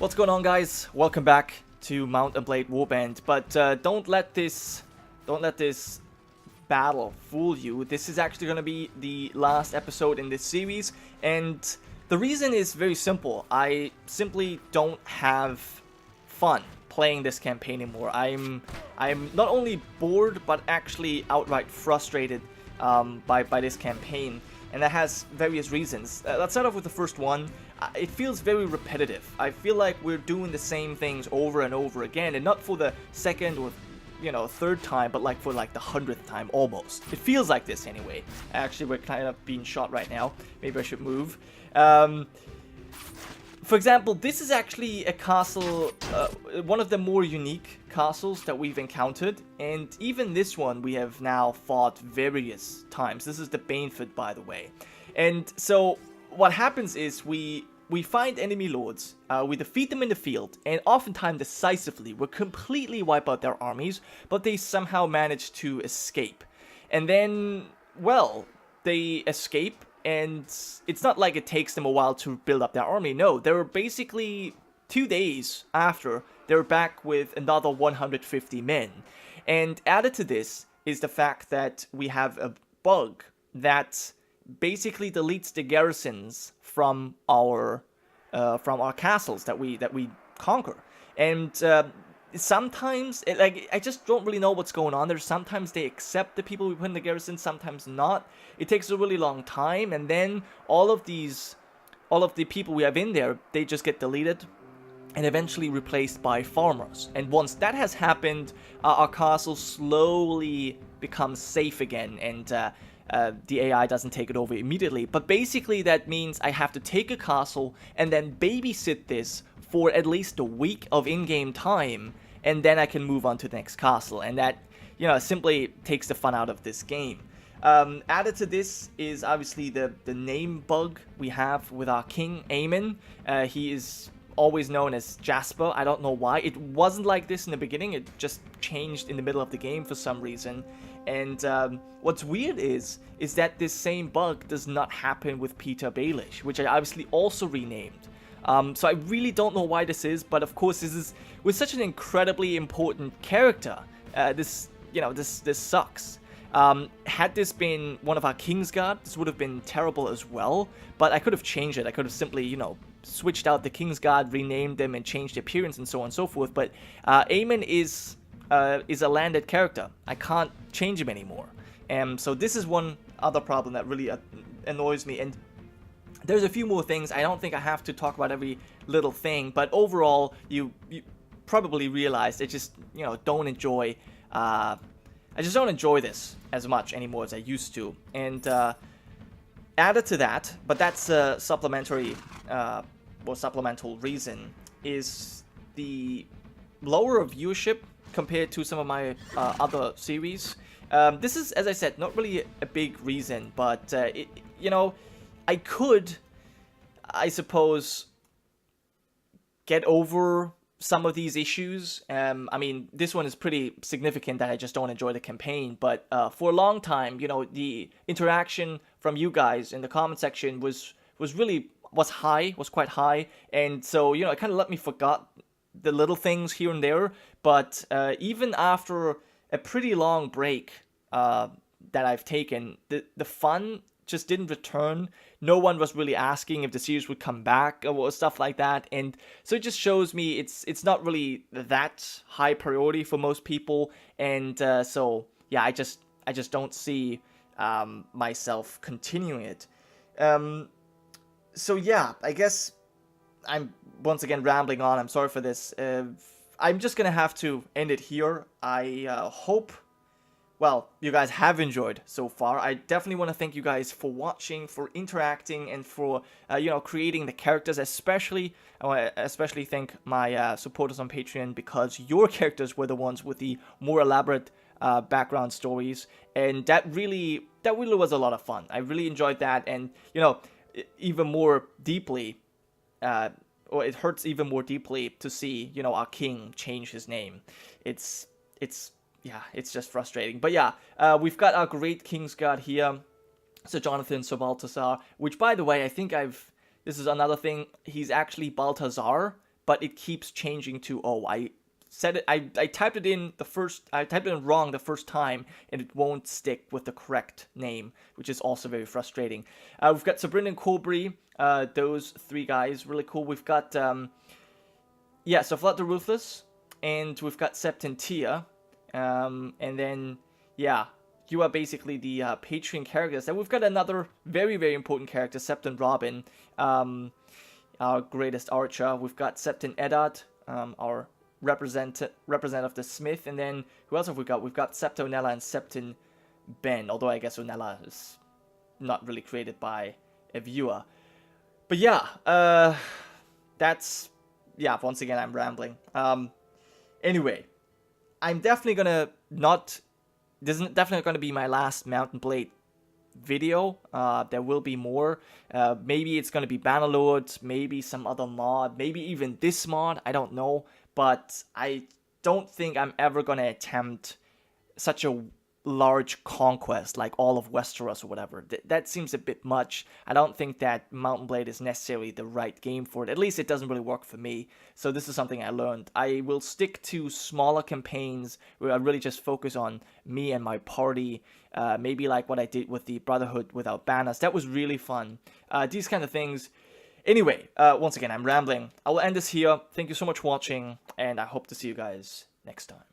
What's going on, guys? Welcome back to Mount Blade Warband. But don't let this battle fool you. This is actually going to be the last episode in this series, and the reason is very simple. I simply don't have fun playing this campaign anymore. I'm not only bored, but actually outright frustrated by this campaign, and that has various reasons. Let's start off with the first one. It feels very repetitive. I feel like we're doing the same things over and over again, and not for the second or third time, but like for like the 100th time almost. It feels like this anyway. Actually, we're kind of being shot right now. Maybe I should move. For example, this is actually a castle, one of the more unique castles that we've encountered, and even this one we have now fought various times. This is the Baneford, by the way. And so what happens is we find enemy lords, we defeat them in the field, and oftentimes decisively, we completely wipe out their armies, but they somehow manage to escape. And then, well, they escape, and it's not like it takes them a while to build up their army. No, they're basically 2 days after, they're back with another 150 men. And added to this is the fact that we have a bug that basically deletes the garrisons from our castles that we conquer, and sometimes I just don't really know what's going on there. Sometimes they accept the people we put in the garrison, sometimes not. It takes a really long time, and then all of the people we have in there, they just get deleted and eventually replaced by farmers. And once that has happened, our castle slowly becomes safe again, and the AI doesn't take it over immediately. But basically that means I have to take a castle and then babysit this for at least a week of in-game time, and then I can move on to the next castle. And that, simply takes the fun out of this game. Added to this is obviously the name bug we have with our king, Aemon. He is always known as Jasper. I don't know why. It wasn't like this in the beginning. It just changed in the middle of the game for some reason. And what's weird is that this same bug does not happen with Peter Baelish, which I obviously also renamed. So I really don't know why this is, but of course this is with such an incredibly important character. This sucks. Had this been one of our Kingsguard, this would have been terrible as well. But I could have changed it. I could have simply, switched out the Kingsguard, renamed them, and changed the appearance and so on and so forth. But Aemon is a landed character. I can't change him anymore. And so this is one other problem that really annoys me. And there's a few more things. I don't think I have to talk about every little thing, but overall, you probably realized I just, don't enjoy, I just don't enjoy this as much anymore as I used to. And added to that, but that's a supplementary, or supplemental reason, is the lower viewership compared to some of my other series. This is, as I said, not really a big reason, but I could, I suppose, get over some of these issues. I mean, this one is pretty significant that I just don't enjoy the campaign, but for a long time, the interaction from you guys in the comment section was quite high, and so, it kind of let me forget the little things here and there. But even after a pretty long break that I've taken, the fun just didn't return. No one was really asking if the series would come back or stuff like that, and so it just shows me it's not really that high priority for most people. And so yeah, I just don't see myself continuing it. So yeah, I guess I'm once again rambling on. I'm sorry for this. I'm just gonna have to end it here. I hope, well, you guys have enjoyed so far. I definitely want to thank you guys for watching, for interacting, and for creating the characters. Especially, I want to especially thank my supporters on Patreon, because your characters were the ones with the more elaborate background stories, and that really was a lot of fun. I really enjoyed that, and even more deeply, or it hurts even more deeply to see our king change his name. It's just frustrating. But yeah, we've got our great Kingsguard here, Sir Jonathan, Sir Balthazar, which, by the way, I think this is another thing, he's actually Balthazar, but it keeps changing to, oh, I said it, I typed it in wrong the first time, and it won't stick with the correct name, which is also very frustrating. We've got Sabrin and Colbury, those 3 guys, really cool. We've got, so Vlad the Ruthless, and we've got Septon Tia, and then, yeah, you are basically the Patreon characters. And we've got another very, very important character, Septon Robin, our greatest archer. We've got Septon Eddard, our representative the Smith, and then who else have we got? We've got Septa Unella and Septon Ben, although I guess Unella is not really created by a viewer. But yeah, that's, yeah, once again, I'm rambling. Anyway, I'm definitely gonna this is definitely gonna be my last Mount Blade video. There will be more. Maybe it's gonna be Bannerlord, maybe some other mod, maybe even this mod, I don't know. But I don't think I'm ever gonna attempt such a large conquest like all of Westeros or whatever. That seems a bit much. I don't think that Mount Blade is necessarily the right game for it. At least it doesn't really work for me. So this is something I learned. I will stick to smaller campaigns where I really just focus on me and my party. Maybe like what I did with the Brotherhood without banners. That was really fun. These kind of things. Anyway, once again, I'm rambling. I will end this here. Thank you so much for watching, and I hope to see you guys next time.